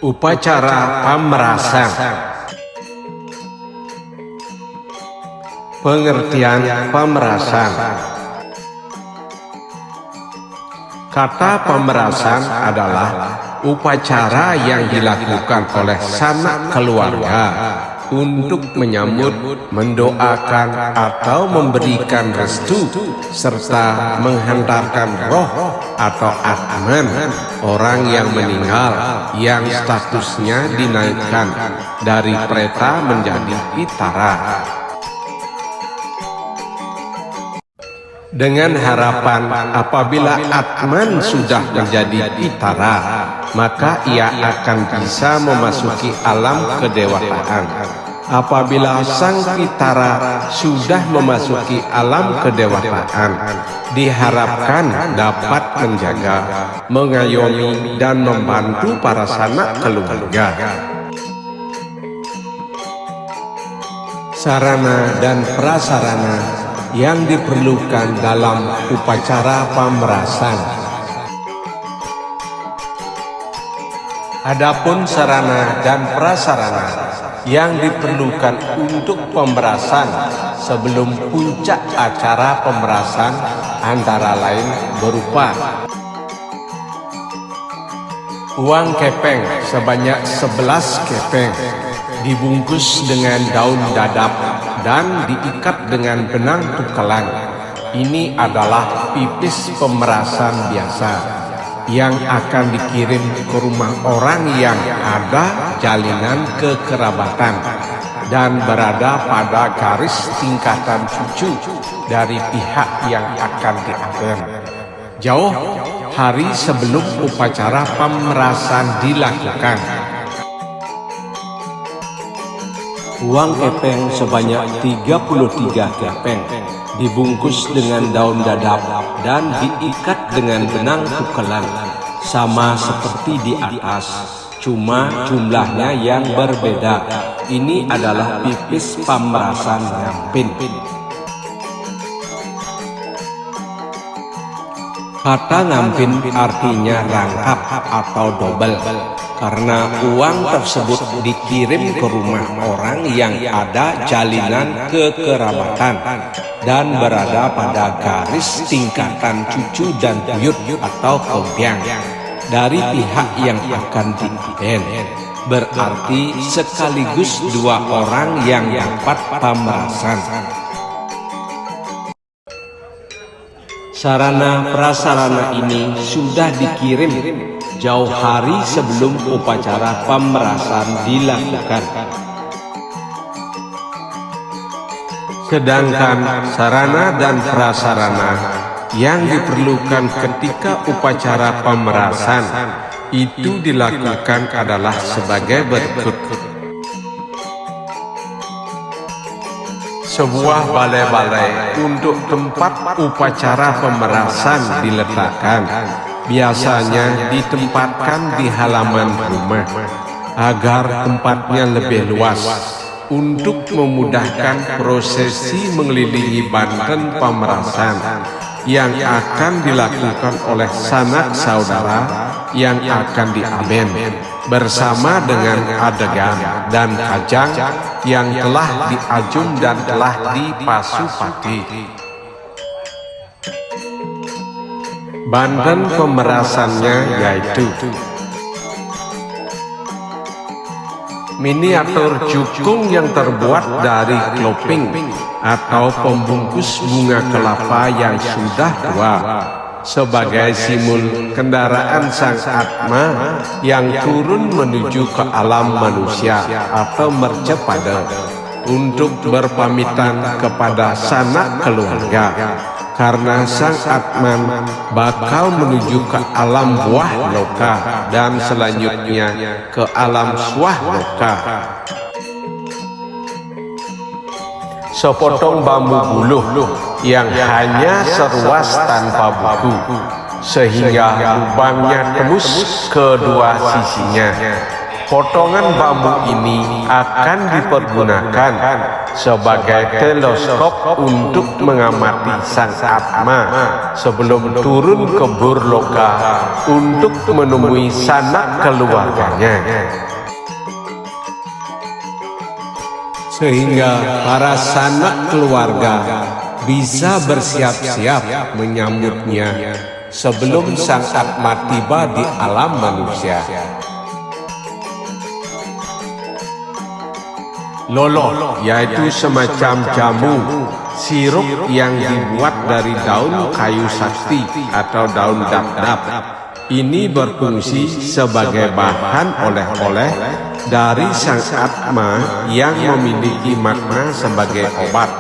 Upacara pamerasan. Pengertian pamerasan. Kata pamerasan adalah upacara yang dilakukan oleh sanak keluarga untuk menyambut, mendoakan, atau memberikan restu serta menghantarkan roh atau atman orang yang meninggal yang statusnya dinaikkan dari preta menjadi pitara, dengan harapan apabila atman sudah menjadi pitara, maka ia akan bisa memasuki alam kedewataan. Apabila sang pitara sudah memasuki alam kedewataan, diharapkan dapat menjaga, mengayomi, dan membantu para sanak keluarga. Sarana dan prasarana yang diperlukan dalam upacara pamerasan. Adapun sarana dan prasarana yang diperlukan untuk pemerasan sebelum puncak acara pemerasan antara lain berupa uang kepeng sebanyak 11 kepeng dibungkus dengan daun dadap dan diikat dengan benang tukalan. Ini adalah pipis pemerasan biasa yang akan dikirim ke rumah orang yang ada jalinan kekerabatan dan berada pada garis tingkatan cucu dari pihak yang akan diambil. Jauh hari sebelum upacara pemerasan dilakukan. Uang kepeng sebanyak 33 kepeng dibungkus dengan daun dadap dan diikat dengan benang tukalan, sama seperti di atas, cuma jumlahnya yang berbeda. Ini adalah pipis pamerasan ngampin. Kata ngampin artinya rangkap atau dobel, karena uang tersebut dikirim ke rumah orang yang ada jalinan kekerabatan dan berada pada garis tingkatan cucu dan buyut atau kompiang dari pihak yang akan diambil. Berarti sekaligus dua orang yang dapat pamerasan. Sarana prasarana ini sudah dikirim jauh hari sebelum upacara pemerasan dilakukan. Sedangkan sarana dan prasarana yang diperlukan ketika upacara pemerasan itu dilakukan adalah sebagai berikut. Sebuah balai-balai untuk tempat upacara pemerasan diletakkan. Biasanya ditempatkan di halaman rumah agar tempatnya lebih luas untuk memudahkan prosesi mengelilingi banten pemerasan yang akan dilakukan oleh sanak saudara yang akan diamben bersama dengan adegan dan kajang yang telah diajum dan telah dipasupati. Banten pemerasannya yaitu miniatur jukung yang terbuat dari kloping atau pembungkus bunga kelapa yang sudah tua sebagai simbol kendaraan sang atma yang turun menuju ke alam manusia atau mercepada untuk berpamitan kepada sanak keluarga, karena sang atman bakal menuju ke alam buah loka dan selanjutnya ke alam swah loka. Sepotong bambu buluh yang hanya seruas tanpa buku, sehingga lubangnya tembus kedua sisinya. Potongan bambu ini akan dipergunakan sebagai teleskop untuk mengamati sang Atma sebelum turun ke Burloka untuk menemui sanak keluarganya. Sehingga para sanak keluarga bisa bersiap-siap menyambutnya sebelum sang Atma tiba di alam manusia. Lolo, yaitu semacam jamu, sirup yang dibuat dari daun kayu sakti atau daun dap-dap. Ini berfungsi sebagai bahan oleh-oleh dari sang Atma yang memiliki makna sebagai obat,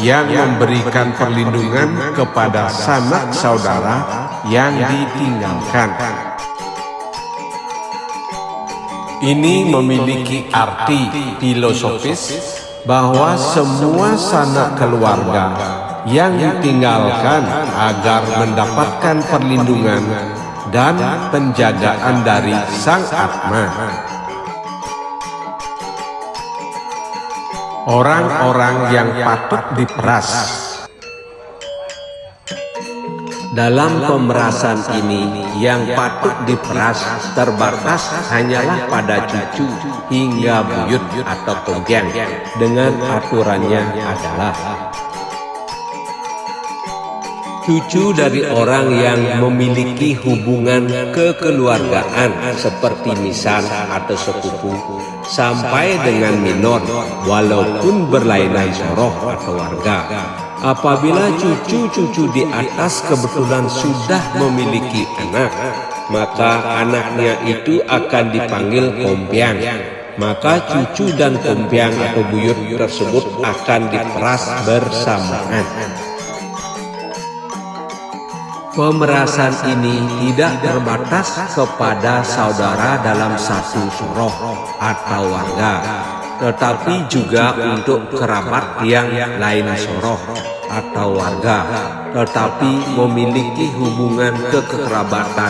yang memberikan perlindungan kepada sanak saudara yang ditinggalkan. Ini memiliki arti filosofis bahwa semua sanak keluarga yang ditinggalkan agar mendapatkan perlindungan dan penjagaan dari sang Atma. Orang-orang yang patut diperas. Dalam pemerasan ini, yang patut diperas terbatas hanyalah pada cucu hingga buyut atau kompiang. Dengan aturannya adalah cucu dari orang yang memiliki hubungan kekeluargaan seperti misan atau sepupu sampai dengan minor walaupun berlainan soroh atau warga. Apabila cucu-cucu di atas kebetulan sudah memiliki anak, maka anaknya itu akan dipanggil kompiang. Maka cucu dan kompiang atau buyut tersebut akan diperas bersamaan. Pemerasan ini tidak terbatas kepada saudara dalam satu soroh atau warga, tetapi juga untuk kerabat yang lain soroh atau warga, tetapi memiliki hubungan kekerabatan,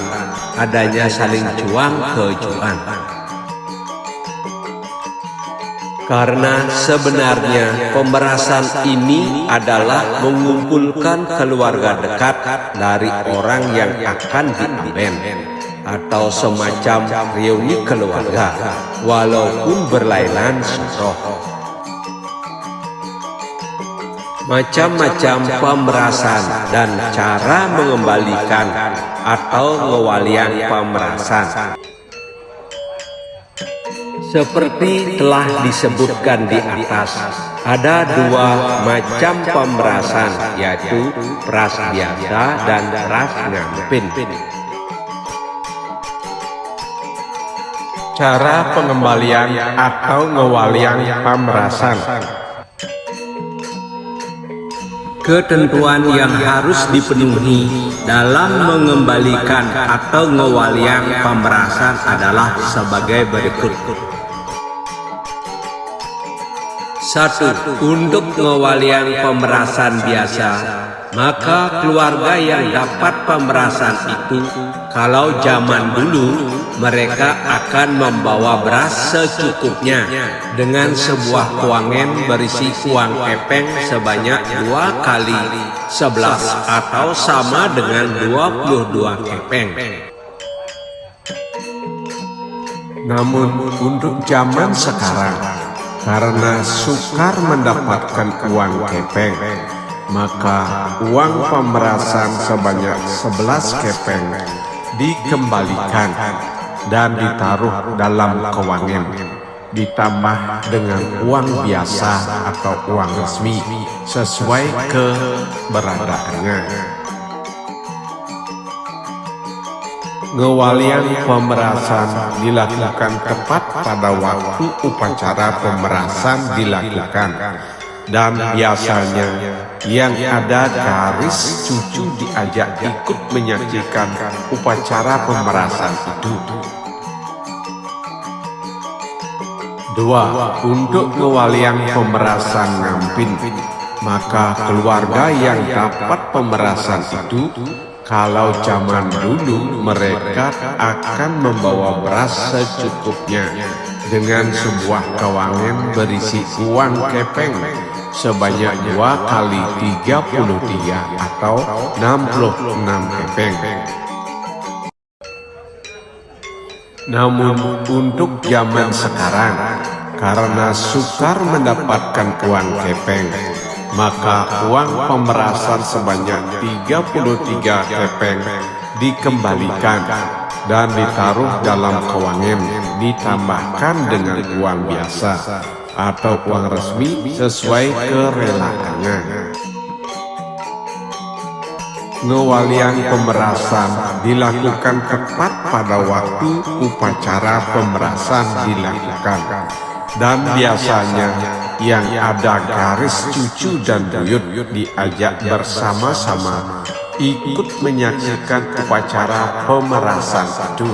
adanya saling cuang-kecuan. Karena sebenarnya pemerasan ini adalah mengumpulkan keluarga dekat dari orang yang akan diamben, atau semacam reuni keluarga, walaupun berlainan soroh. Macam-macam pemerasan dan cara mengembalikan atau ngewalian pemerasan. Seperti telah disebutkan di atas, ada dua macam pemerasan, yaitu peras biasa dan peras ngampin. Cara pengembalian atau ngewalian pemerasan. Ketentuan yang harus dipenuhi dalam mengembalikan atau ngewalian pemerasan adalah sebagai berikut. 1. Untuk ngewalian pemerasan biasa, maka keluarga yang dapat pemerasan itu, kalau zaman dulu, mereka akan membawa beras secukupnya dengan sebuah kuangen berisi uang kepeng sebanyak 2 kali 11 atau sama dengan 22 kepeng. Namun untuk zaman sekarang, karena sukar mendapatkan uang kepeng, maka uang pemerasan sebanyak 11 kepeng dikembalikan dan ditaruh dalam kewangen, ditambah dengan uang biasa atau uang resmi sesuai keberadaannya. Ngewalian pemerasan dilakukan tepat pada waktu upacara pemerasan dilakukan, dan biasanya yang ada garis cucu diajak ikut menyaksikan upacara pemerasan itu. 2. Untuk ngewalian pemerasan ngampin, maka keluarga yang dapat pemerasan itu, Kalau zaman dulu mereka akan membawa beras secukupnya dengan sebuah kawangan berisi uang kepeng sebanyak 2 kali 33 atau 66 kepeng. Namun untuk zaman sekarang, karena sukar mendapatkan uang kepeng, maka uang pemerasan sebanyak 33 kepeng dikembalikan dan ditaruh dalam kawangan, ditambahkan dengan uang biasa atau uang resmi sesuai kerelaannya. Ngewalian pemerasan dilakukan tepat pada waktu upacara pemerasan dilakukan, dan biasanya yang ada garis cucu dan buyut diajak bersama-sama ikut menyaksikan upacara pemerasan itu.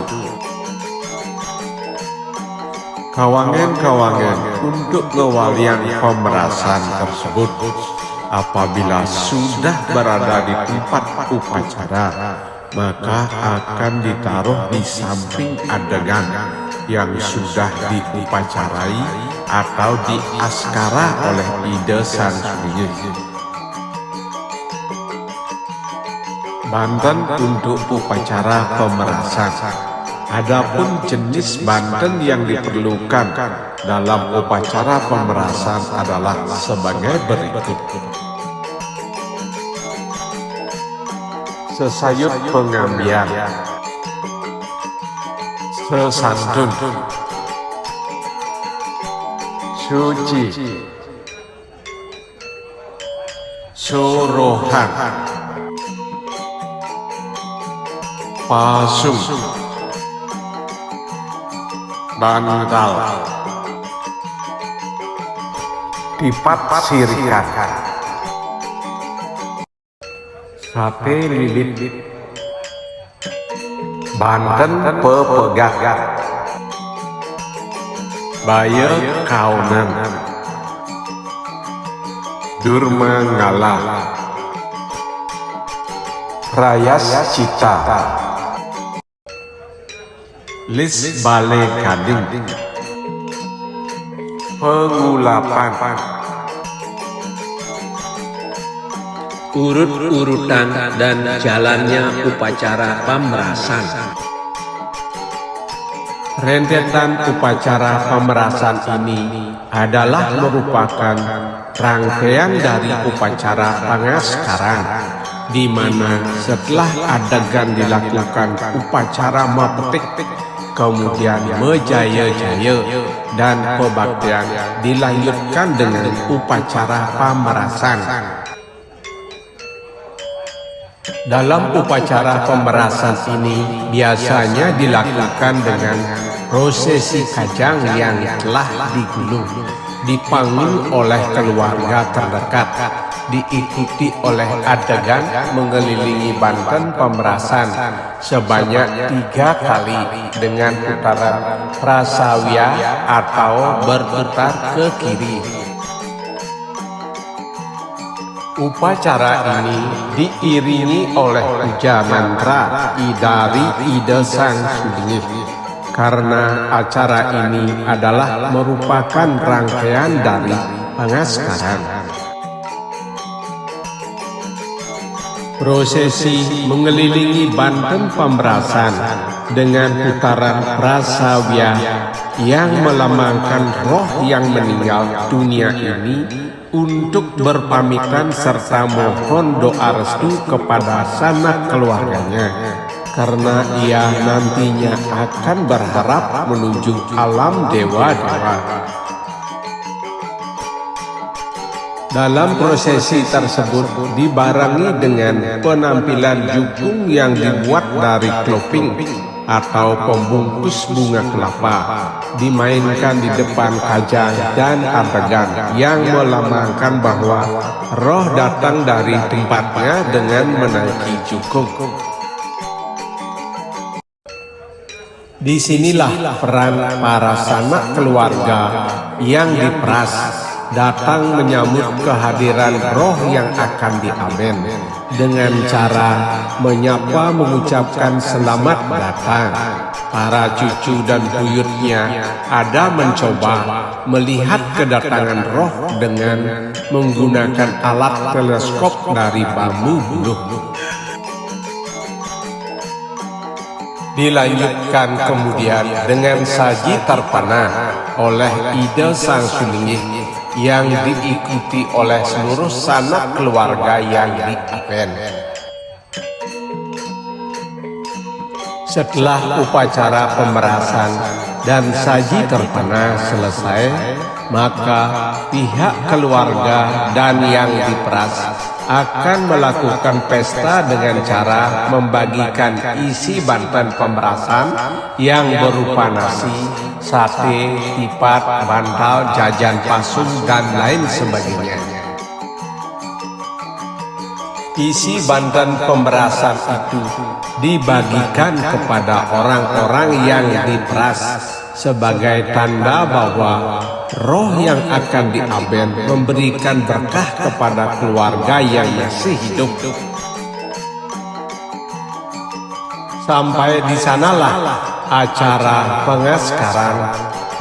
Kawangan-kawangan untuk ngewalian pemerasan tersebut apabila sudah berada di tempat upacara, maka akan ditaruh di samping adegan yang sudah diupacarai atau diaskara oleh ide sang suryanya. Banten untuk upacara pemerasan. Adapun jenis banten yang diperlukan dalam upacara pemerasan adalah sebagai berikut. Sesayut pengambian, sesantun, suci, suruhan, pasung, bantal, tipat sirikan, sate lilit, Banten pepegak, baya kaunan, durma ngalah, rayas cita, lis bale kading, pengulapan, urut-urutan dan jalannya upacara pemerasan. Rentetan upacara pemerasan ini adalah merupakan rangkaian dari upacara pangaskaran, di mana setelah adegan dilakukan upacara mepetik, kemudian mejaya-jaya dan pebaktian dilanjutkan dengan upacara pemerasan. Dalam upacara pemerasan ini biasanya dilakukan dengan prosesi kajang yang telah digulung, dipanggil oleh keluarga terdekat, diikuti oleh adegan mengelilingi Banten pemerasan sebanyak 3 kali dengan putaran prasawiya atau berputar ke kiri. Upacara ini diiringi oleh puja mantra dari ide sang suryanya, karena acara ini adalah merupakan rangkaian dari pangaskaran. Prosesi mengelilingi Banten pemerasan dengan putaran prasawiya yang melambangkan roh yang meninggal dunia ini untuk berpamitan serta mohon doa restu kepada sanak keluarganya, karena ia nantinya akan berharap menuju alam dewa-dewa. Dalam prosesi tersebut dibarengi dengan penampilan jukung yang dibuat dari kloping atau pembungkus bunga kelapa, dimainkan di depan kajang dan adegan yang melambangkan bahwa roh datang dari tempatnya dengan menaiki jukung. Disinilah peran para sanak keluarga yang diperas datang menyambut kehadiran roh yang akan diaben dengan cara menyapa mengucapkan selamat datang. Para cucu dan buyutnya ada mencoba melihat kedatangan roh dengan menggunakan alat teleskop dari bambu buluh. Dilanjutkan kemudian dengan saji terpana oleh ide sang sulingih yang diikuti oleh seluruh sanak keluarga yang diaben. Setelah upacara pemerasan dan saji terpana selesai, maka pihak keluarga dan yang diperas akan melakukan pesta dengan cara membagikan isi bantuan pemerasan yang berupa nasi, sate, tipat, bantal, jajan pasung, dan lain sebagainya. Isi bantuan pemerasan itu dibagikan kepada orang-orang yang diperas sebagai tanda bahwa roh yang akan diaben memberikan berkah kepada keluarga yang masih hidup. Sampai di sanalah acara pengaskaran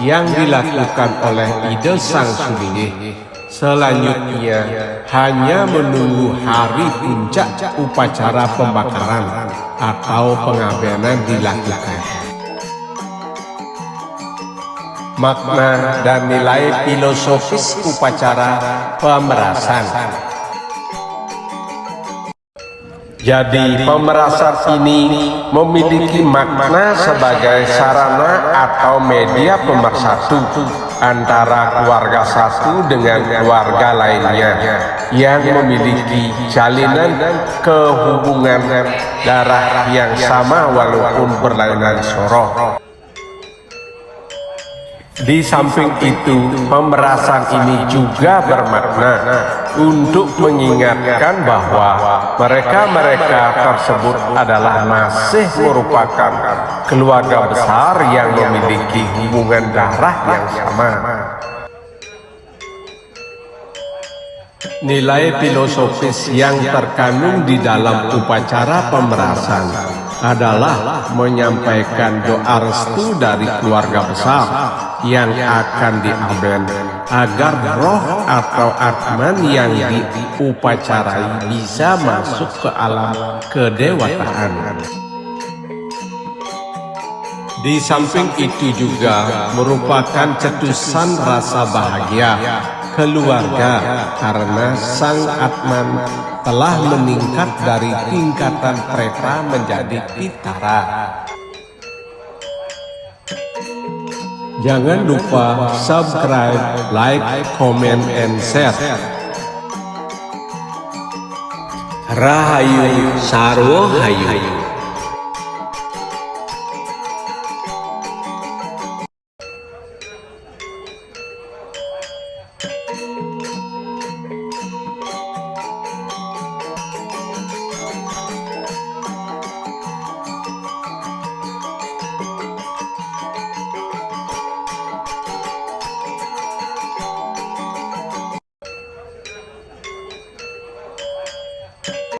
yang dilakukan oleh ide sang sulingih. Selanjutnya hanya menunggu hari puncak upacara pembakaran atau pengabenan dilakukan. Makna dan nilai filosofis upacara pemerasan. Jadi pemerasan ini memiliki makna sebagai sarana atau media pemersatu antara keluarga satu dengan keluarga lainnya yang memiliki jalinan kehubungan darah yang sama walaupun berlainan soroh. Di samping itu, pemerasan ini juga bermakna untuk mengingatkan bahwa mereka-mereka tersebut adalah masih merupakan keluarga besar yang memiliki hubungan darah yang sama. Nilai filosofis yang terkandung di dalam upacara pemerasan adalah menyampaikan doa restu dari keluarga besar yang akan diaben agar roh atau atman yang diupacarai bisa masuk ke alam kedewataan. Di samping itu juga merupakan cetusan rasa bahagia keluarga karena sang atman telah meningkat dari tingkatan preta menjadi pitara. Jangan lupa subscribe, like, comment, and share. Rahayu sarwa hayu.